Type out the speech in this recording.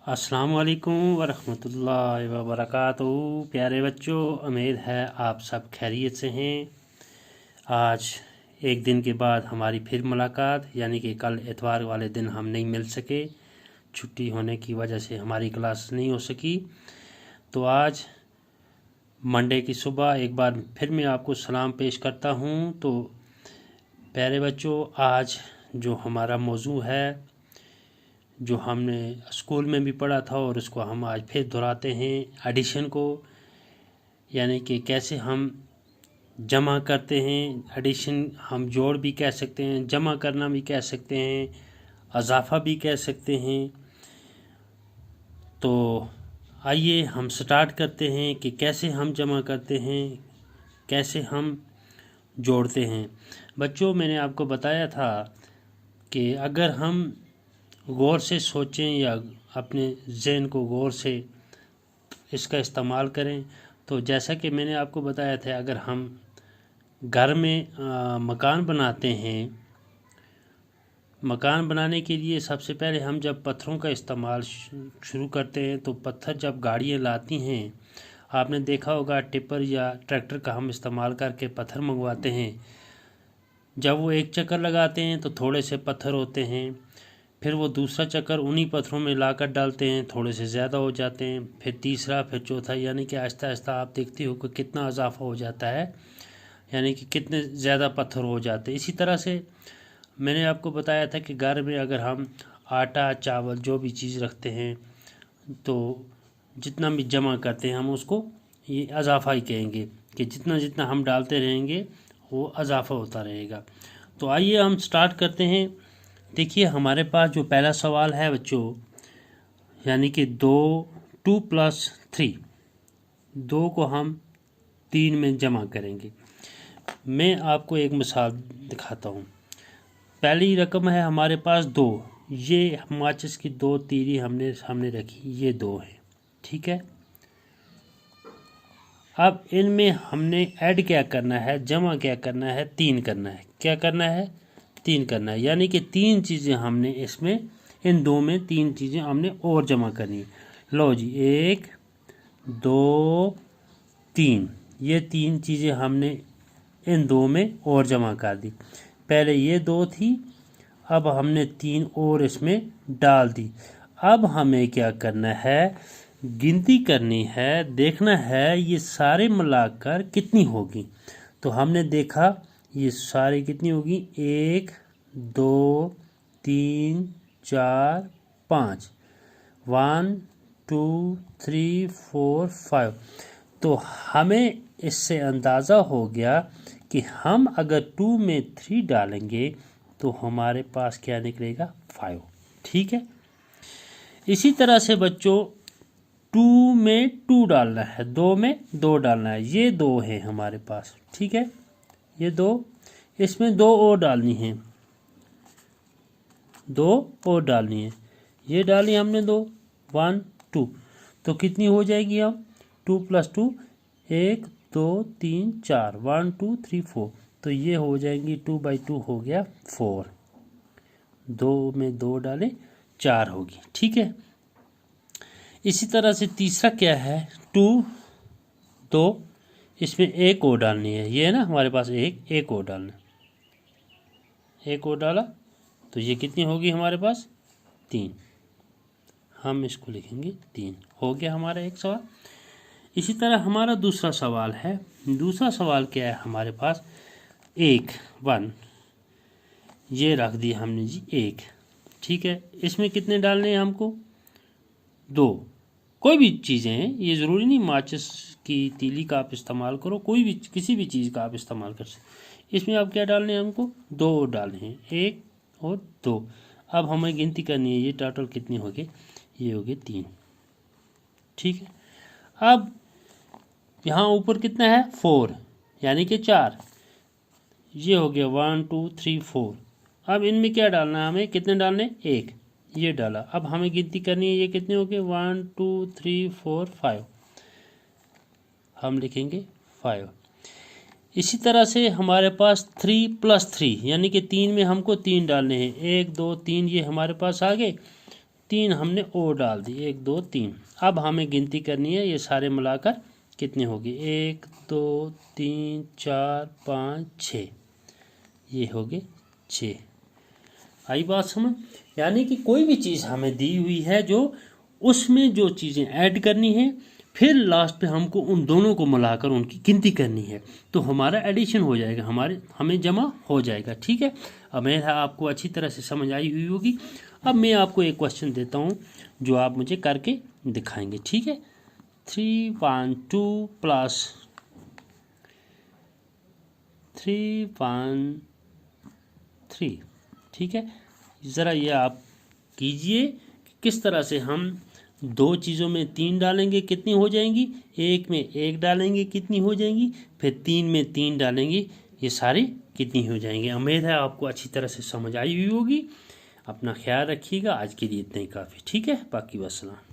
अस्सलाम वालेकुम वरहमतुल्लाहि वबरकातुहू। प्यारे बच्चों, उम्मीद है आप सब खैरियत से हैं। आज एक दिन के बाद हमारी फिर मुलाकात, यानी कि कल इतवार वाले दिन हम नहीं मिल सके, छुट्टी होने की वजह से हमारी क्लास नहीं हो सकी। तो आज मंडे की सुबह एक बार फिर मैं आपको सलाम पेश करता हूँ। तो प्यारे बच्चों, आज जो हमारा मौजू है, जो हमने स्कूल में भी पढ़ा था और उसको हम आज फिर दोहराते हैं, एडिशन को, यानी कि कैसे हम जमा करते हैं। एडिशन हम जोड़ भी कह सकते हैं, जमा करना भी कह सकते हैं, इजाफा भी कह सकते हैं। तो आइए हम स्टार्ट करते हैं कि कैसे हम जमा करते हैं, कैसे हम जोड़ते हैं। बच्चों, मैंने आपको बताया था कि अगर हम गौर से सोचें या अपने ज़हन को गौर से इसका इस्तेमाल करें, तो जैसा कि मैंने आपको बताया था, अगर हम घर में मकान बनाते हैं, मकान बनाने के लिए सबसे पहले हम जब पत्थरों का इस्तेमाल शुरू करते हैं, तो पत्थर जब गाड़ियाँ लाती हैं, आपने देखा होगा टिपर या ट्रैक्टर का हम इस्तेमाल करके पत्थर मंगवाते हैं। जब वो एक चक्कर लगाते हैं तो थोड़े से पत्थर होते हैं, फिर वो दूसरा चक्कर उन्हीं पत्थरों में लाकर डालते हैं, थोड़े से ज़्यादा हो जाते हैं, फिर तीसरा, फिर चौथा, यानी कि आहिस्ता आहिस्ता आप देखते हो कि कितना इजाफा हो जाता है, यानी कि कितने ज़्यादा पत्थर हो जाते हैं। इसी तरह से मैंने आपको बताया था कि घर में अगर हम आटा चावल जो भी चीज़ रखते हैं, तो जितना भी जमा करते हैं हम उसको ये इजाफा ही कहेंगे, कि जितना जितना हम डालते रहेंगे वो इजाफा होता रहेगा। तो आइए हम स्टार्ट करते हैं। देखिए, हमारे पास जो पहला सवाल है बच्चों, यानी कि 2 + 3, 2 को हम 3 में जमा करेंगे। मैं आपको एक मिसाल दिखाता हूँ। पहली रकम है हमारे पास 2, ये माचिस की 2 तीली हमने सामने रखी, ये 2 है, ठीक है। अब इनमें हमने ऐड क्या करना है, जमा क्या करना है, 3 करना है। क्या करना है? 3 करना है, यानी कि 3 चीज़ें हमने इसमें, इन 2 में 3 चीज़ें हमने और जमा करनी है। लो जी, 1 2 3, ये 3 चीज़ें हमने इन 2 में और जमा कर दी। पहले ये 2 थी, अब हमने 3 और इसमें डाल दी। अब हमें क्या करना है, गिनती करनी है, देखना है ये सारे मिलाकर कितनी होगी। तो हमने देखा ये सारी कितनी होगी, 1 2 3 4 5, 1 2 3 4 5। तो हमें इससे अंदाज़ा हो गया कि हम अगर 2 में 3 डालेंगे तो हमारे पास क्या निकलेगा, 5, ठीक है। इसी तरह से बच्चों, 2 में 2 डालना है, 2 में 2 डालना है, ये 2 है हमारे पास, ठीक है, ये 2, इसमें 2 और डालनी है, 2 और डालनी है, ये डाली हमने 2, 1 2, तो कितनी हो जाएगी अब, 2 + 2, 1 2 3 4, 1 2 3 4, तो ये हो जाएंगी 2/2 हो गया 4, 2 में 2 डाले 4 होगी, ठीक है। इसी तरह से तीसरा क्या है, 2 2, इसमें 1 और डालनी है, ये है ना हमारे पास, एक और डालना, 1 और डाला, तो ये कितनी होगी हमारे पास, 3, हम इसको लिखेंगे 3, हो गया हमारा एक सवाल। इसी तरह हमारा दूसरा सवाल है। दूसरा सवाल क्या है हमारे पास, 1 ये रख दिया हमने जी 1, ठीक है। इसमें कितने डालने हैं हमको, 2, कोई भी चीज़ें हैं, ये ज़रूरी नहीं माचिस की तीली का आप इस्तेमाल करो, कोई भी किसी भी चीज़ का आप इस्तेमाल कर सकते। इसमें आप क्या डालने हैं हमको, 2 और डालने हैं, 1 और 2। अब हमें गिनती करनी है, ये टोटल कितनी हो गई, ये हो गई 3, ठीक है। अब यहाँ ऊपर कितना है, 4, यानी कि 4, ये हो गया 1 2 3 4। अब इनमें क्या डालना है हमें, कितने डालने, 1, ये डाला। अब हमें गिनती करनी है, ये कितने हो गए, 1 2 3 4 5, हम लिखेंगे 5। इसी तरह से हमारे पास 3 + 3, यानी कि 3 में हमको 3 डालने हैं, 1 2 3, ये हमारे पास आ गए। 3 हमने और डाल दी, 1 2 3। अब हमें गिनती करनी है, ये सारे मिलाकर कितने हो गए, 1 2 3 4 5 6, ये हो गए 6। आई बात समझ? यानी कि कोई भी चीज़ हमें दी हुई है, जो उसमें जो चीज़ें ऐड करनी है, फिर लास्ट पे हमको उन दोनों को मिलाकर उनकी गिनती करनी है, तो हमारा एडिशन हो जाएगा, हमें जमा हो जाएगा। ठीक है, अब मैं आपको अच्छी तरह से समझ आई हुई होगी। अब मैं आपको एक क्वेश्चन देता हूँ जो आप मुझे करके दिखाएंगे। ठीक है, 3 1 2 प्लस 3 1 3। ठीक है, ज़रा ये आप कीजिए कि किस तरह से हम 2 चीज़ों में 3 डालेंगे कितनी हो जाएंगी, 1 में 1 डालेंगे कितनी हो जाएंगी, फिर 3 में 3 डालेंगे ये सारी कितनी हो जाएंगी। उम्मीद है आपको अच्छी तरह से समझ आई हुई होगी। अपना ख्याल रखिएगा। आज के लिए इतना ही काफ़ी। ठीक है, बाकी वस्सलाम।